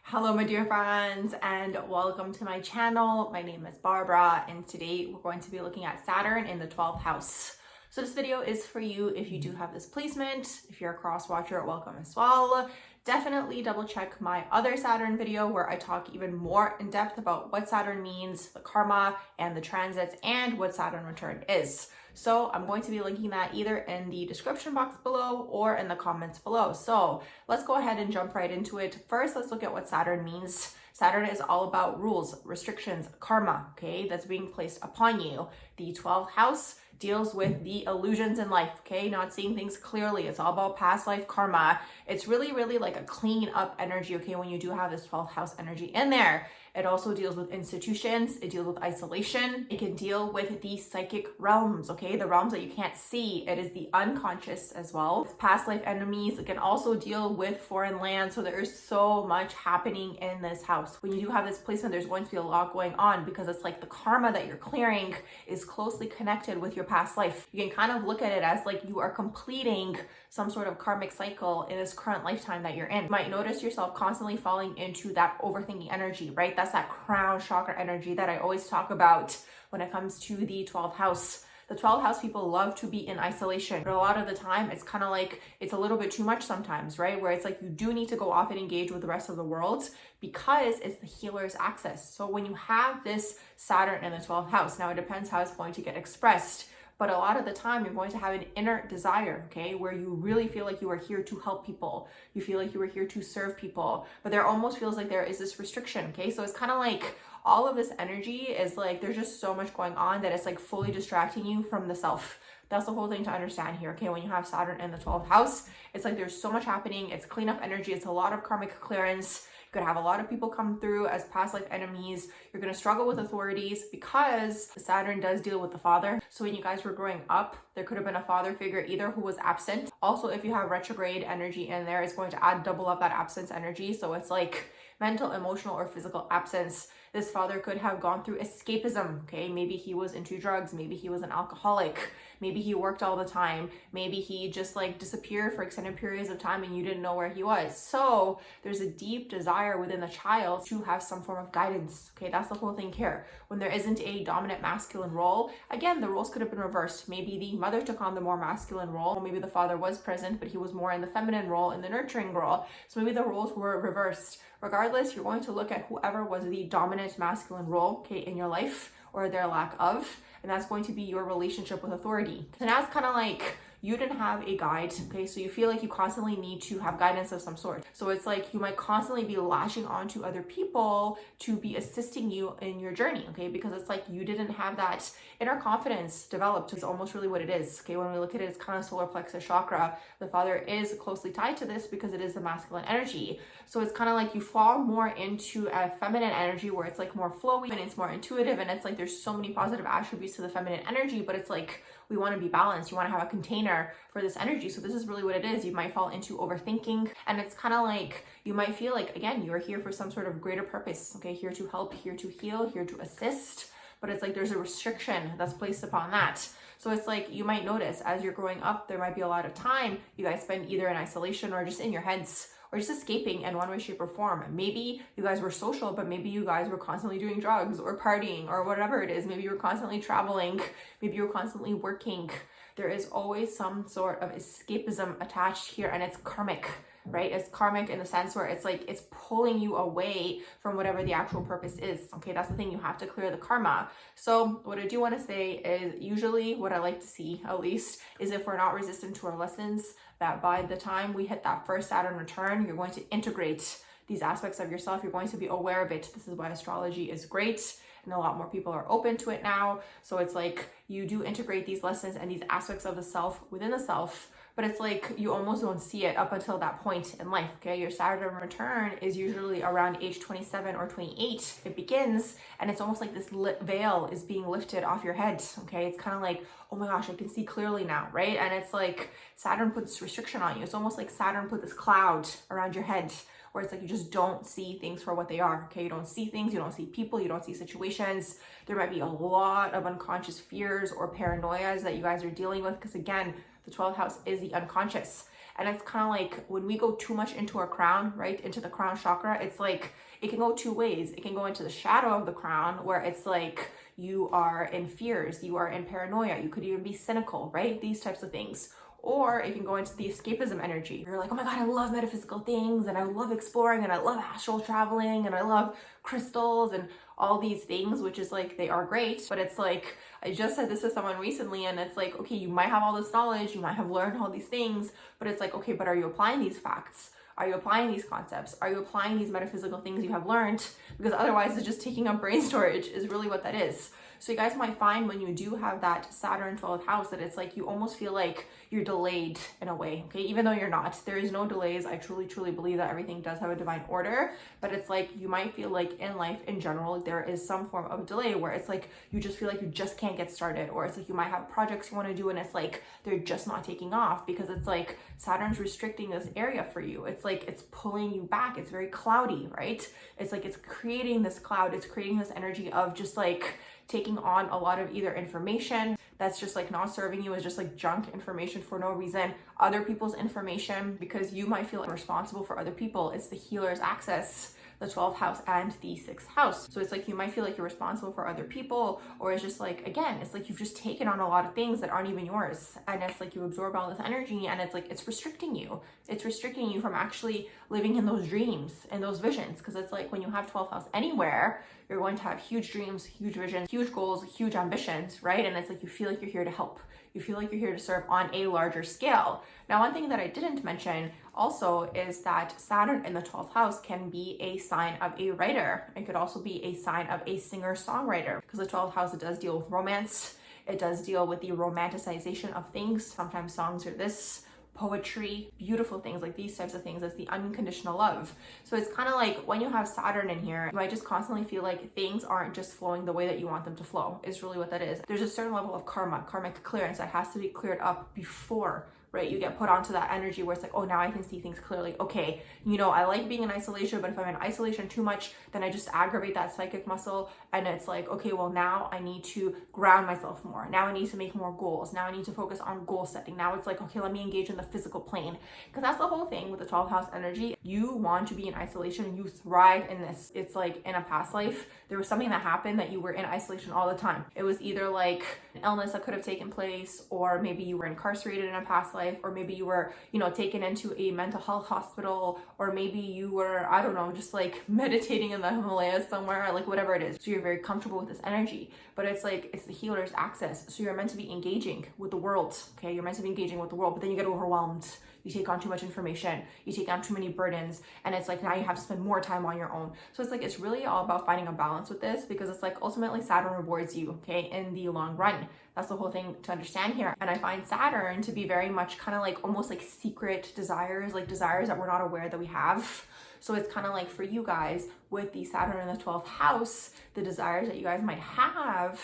Hello my dear friends and welcome to my channel. My name is Barbara and today we're going to be looking at Saturn in the 12th house. So this video is for you if you do have this placement. If you're a cross watcher, welcome as well. Definitely double check my other Saturn video where I talk even more in depth about what Saturn means, the karma and the transits, and what Saturn return is. So I'm going to be linking that either in the description box below or in the comments below. So let's go ahead and jump right into it. First, let's look at what Saturn means. Saturn is all about rules, restrictions, karma, okay, that's being placed upon you. The 12th house deals with the illusions in life, okay, not seeing things clearly. It's all about past life karma. It's really like a clean up energy, okay, when you do have this 12th house energy in there. It also deals with institutions, it deals with isolation, it can deal with the psychic realms, okay, the realms that you can't see. It is the unconscious as well. Past life enemies, it can also deal with foreign land. So there is so much happening in this house. When you do have this placement, there's going to be a lot going on because it's like the karma that you're clearing is closely connected with your past life. You can kind of look at it as like you are completing some sort of karmic cycle in this current lifetime that you're in. You might notice yourself constantly falling into that overthinking energy, right? That's that crown chakra energy that I always talk about when it comes to the 12th house. The 12th house people love to be in isolation, but a lot of the time it's kind of like it's a little bit too much sometimes, right? Where it's like you do need to go off and engage with the rest of the world because it's the healer's access. So when you have this Saturn in the 12th house, now it depends how it's going to get expressed. But a lot of the time you're going to have an inner desire, okay, where you really feel like you are here to help people. You feel like you are here to serve people, but there almost feels like there is this restriction, okay? So it's kind of like all of this energy is like, there's just so much going on that it's like fully distracting you from the self. That's the whole thing to understand here, okay? When you have Saturn in the 12th house, it's like there's so much happening. It's cleanup energy. It's a lot of karmic clearance. You could have a lot of people come through as past life enemies. You're going to struggle with authorities because Saturn does deal with the father. So when you guys were growing up, there could have been a father figure either who was absent. Also, if you have retrograde energy in there, it's going to add double up that absence energy. So it's like mental, emotional, or physical absence. This father could have gone through escapism, okay? Maybe he was into drugs. Maybe he was an alcoholic. Maybe he worked all the time. Maybe he just like disappeared for extended periods of time and you didn't know where he was. So there's a deep desire within the child to have some form of guidance, okay? That's the whole thing here. When there isn't a dominant masculine role, again, the roles could have been reversed. Maybe the mother took on the more masculine role. Maybe the father was present, but he was more in the feminine role, in the nurturing role. So maybe the roles were reversed. Regardless, you're going to look at whoever was the dominant masculine role, okay, in your life or their lack of, and that's going to be your relationship with authority. And that's kind of like you didn't have a guide, okay? So you feel like you constantly need to have guidance of some sort. So it's like you might constantly be lashing onto other people to be assisting you in your journey, okay? Because it's like you didn't have that inner confidence developed. It's almost really what it is, okay? When we look at it, it's kind of solar plexus chakra. The father is closely tied to this because it is the masculine energy. So it's kind of like you fall more into a feminine energy where it's like more flowy and it's more intuitive, and it's like there's so many positive attributes to the feminine energy, but it's like we want to be balanced. You want to have a container for this energy. So this is really what it is. You might fall into overthinking, and it's kind of like you might feel like, again, you're here for some sort of greater purpose, okay? Here to help, here to heal, here to assist, but it's like there's a restriction that's placed upon that. So it's like you might notice as you're growing up, there might be a lot of time you guys spend either in isolation or just in your heads, or just escaping in one way, shape, or form. Maybe you guys were social, but maybe you guys were constantly doing drugs or partying or whatever it is. Maybe you were constantly traveling. Maybe you were constantly working. There is always some sort of escapism attached here, and it's karmic, right? It's karmic in the sense where it's like it's pulling you away from whatever the actual purpose is, okay? That's the thing. You have to clear the karma. So what I do want to say is usually what I like to see, at least, is if we're not resistant to our lessons, that by the time we hit that first Saturn return, you're going to integrate these aspects of yourself. You're going to be aware of it. This is why astrology is great, and a lot more people are open to it now. So it's like you do integrate these lessons and these aspects of the self within the self, but it's like you almost don't see it up until that point in life, okay? Your Saturn return is usually around age 27 or 28. It begins, and it's almost like this veil is being lifted off your head, okay? It's kind of like, oh my gosh, I can see clearly now, right? And it's like Saturn put this restriction on you. It's almost like Saturn put this cloud around your head where it's like you just don't see things for what they are, okay? You don't see things, you don't see people, you don't see situations. There might be a lot of unconscious fears or paranoias that you guys are dealing with because, again, the 12th house is the unconscious. And it's kind of like when we go too much into our crown, right, into the crown chakra, it's like it can go two ways. It can go into the shadow of the crown, where it's like you are in fears, you are in paranoia, you could even be cynical, right? These types of things. Or it can go into the escapism energy. You're like, oh my God, I love metaphysical things, and I love exploring, and I love astral traveling, and I love crystals and all these things, which is like, they are great. But it's like, I just said this to someone recently, and it's like, okay, you might have all this knowledge, you might have learned all these things, but it's like, okay, but are you applying these facts? Are you applying these concepts? Are you applying these metaphysical things you have learned? Because otherwise it's just taking up brain storage is really what that is. So you guys might find when you do have that Saturn 12th house that it's like you almost feel like you're delayed in a way, okay? Even though you're not. There is no delays. I truly, truly believe that everything does have a divine order, but it's like you might feel like in life in general, there is some form of delay where it's like you just feel like you just can't get started, or it's like you might have projects you want to do and it's like they're just not taking off because it's like Saturn's restricting this area for you. It's like it's pulling you back. It's very cloudy, right? It's like it's creating this cloud. It's creating this energy of just like taking on a lot of either information that's just like not serving you, as just like junk information for no reason, other people's information, because you might feel responsible for other people. It's the healer's access, the 12th house and the 6th house. So it's like you might feel like you're responsible for other people, or it's just like, again, it's like you've just taken on a lot of things that aren't even yours, and it's like you absorb all this energy, and it's like it's restricting you. It's restricting you from actually living in those dreams and those visions, because it's like when you have 12th house anywhere, you're going to have huge dreams, huge visions, huge goals, huge ambitions, right? And it's like you feel like you're here to help. You feel like you're here to serve on a larger scale. Now, one thing that I didn't mention also is that Saturn in the 12th house can be a sign of a writer. It could also be a sign of a singer-songwriter, because the 12th house, it does deal with romance. It does deal with the romanticization of things. Sometimes songs are this, poetry, beautiful things like these types of things. It's the unconditional love. So it's kind of like when you have Saturn in here, you might just constantly feel like things aren't just flowing the way that you want them to flow, is really what that is. There's a certain level of karmic clearance that has to be cleared up before, right, you get put onto that energy where it's like, oh, now I can see things clearly. Okay, you know, I like being in isolation, but if I'm in isolation too much, then I just aggravate that psychic muscle. And it's like, okay, well, now I need to ground myself more. Now I need to make more goals. Now I need to focus on goal setting. Now it's like, okay, let me engage in the physical plane. Because that's the whole thing with the 12th house energy. You want to be in isolation. You thrive in this. It's like in a past life, there was something that happened that you were in isolation all the time. It was either like an illness that could have taken place, or maybe you were incarcerated in a past life, or maybe you were, you know, taken into a mental health hospital, or maybe you were, I don't know, just like meditating in the Himalayas somewhere, like whatever it is. So you're very comfortable with this energy, but it's like, it's the healer's access. So you're meant to be engaging with the world, okay? You're meant to be engaging with the world, but then you get overwhelmed. You take on too much information, you take on too many burdens, and it's like now you have to spend more time on your own. So it's like, it's really all about finding a balance with this, because it's like ultimately Saturn rewards you, okay, in the long run. That's the whole thing to understand here. And I find Saturn to be very much kind of like almost like secret desires, like desires that we're not aware that we have. So it's kind of like for you guys with the Saturn in the 12th house, the desires that you guys might have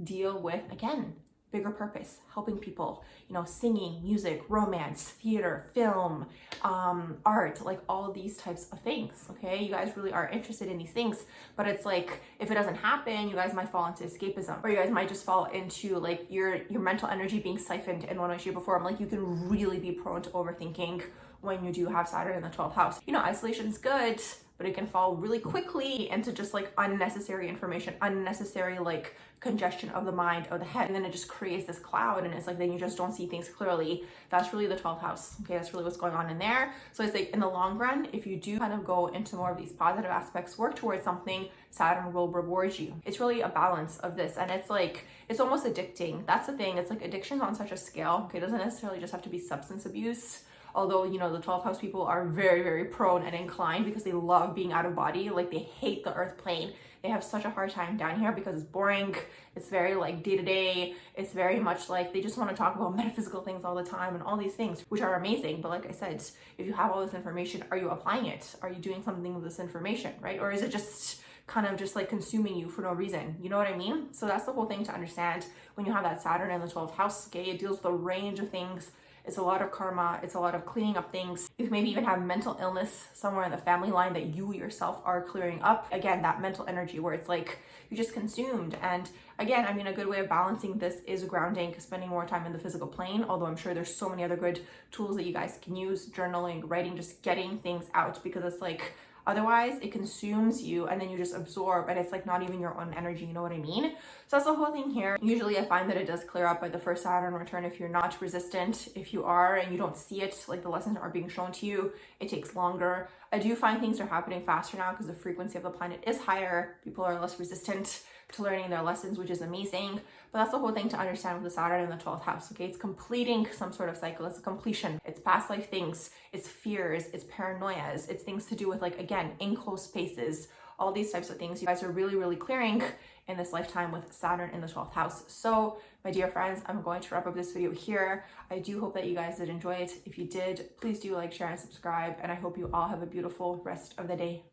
deal with, again, bigger purpose, helping people, you know, singing, music, romance, theater, film, art, like all of these types of things, okay? You guys really are interested in these things, but it's like, if it doesn't happen, you guys might fall into escapism, or you guys might just fall into like your mental energy being siphoned in one way, shape, or form. Like you can really be prone to overthinking when you do have Saturn in the 12th house. You know, isolation is good, but it can fall really quickly into just like unnecessary information, unnecessary like congestion of the mind, of the head, and then it just creates this cloud, and it's like then you just don't see things clearly. That's really the 12th house, okay? That's really what's going on in there. So it's like in the long run, if you do kind of go into more of these positive aspects, work towards something, Saturn will reward you. It's really a balance of this, and it's like, it's almost addicting. That's the thing. It's like addiction's on such a scale, okay? It doesn't necessarily just have to be substance abuse. Although, you know, the 12th house people are very, very prone and inclined because they love being out of body. Like they hate the earth plane. They have such a hard time down here because it's boring. It's very like day to day. It's very much like they just want to talk about metaphysical things all the time and all these things, which are amazing. But like I said, if you have all this information, are you applying it? Are you doing something with this information, right? Or is it just kind of just like consuming you for no reason? You know what I mean? So that's the whole thing to understand when you have that Saturn in the 12th house, okay? It deals with a range of things. It's a lot of karma. It's a lot of cleaning up things. You maybe even have mental illness somewhere in the family line that you yourself are clearing up. Again, that mental energy where it's like you're just consumed. And again, I mean, a good way of balancing this is grounding, spending more time in the physical plane, although I'm sure there's so many other good tools that you guys can use, journaling, writing, just getting things out, because it's like, otherwise it consumes you and then you just absorb and it's like not even your own energy, you know what I mean? So that's the whole thing here. Usually I find that it does clear up by the first Saturn return if you're not resistant. If you are and you don't see it, like the lessons aren't being shown to you, it takes longer. I do find things are happening faster now because the frequency of the planet is higher. People are less resistant to learning their lessons, which is amazing. But that's the whole thing to understand with the Saturn in the 12th house, okay? It's completing some sort of cycle. It's a completion. It's past life things. It's fears. It's paranoias. It's things to do with, like, again, enclosed spaces, all these types of things you guys are really, really clearing in this lifetime with Saturn in the 12th house. So my dear friends, I'm going to wrap up this video here. I do hope that you guys did enjoy it. If you did, please do like, share, and subscribe. And I hope you all have a beautiful rest of the day.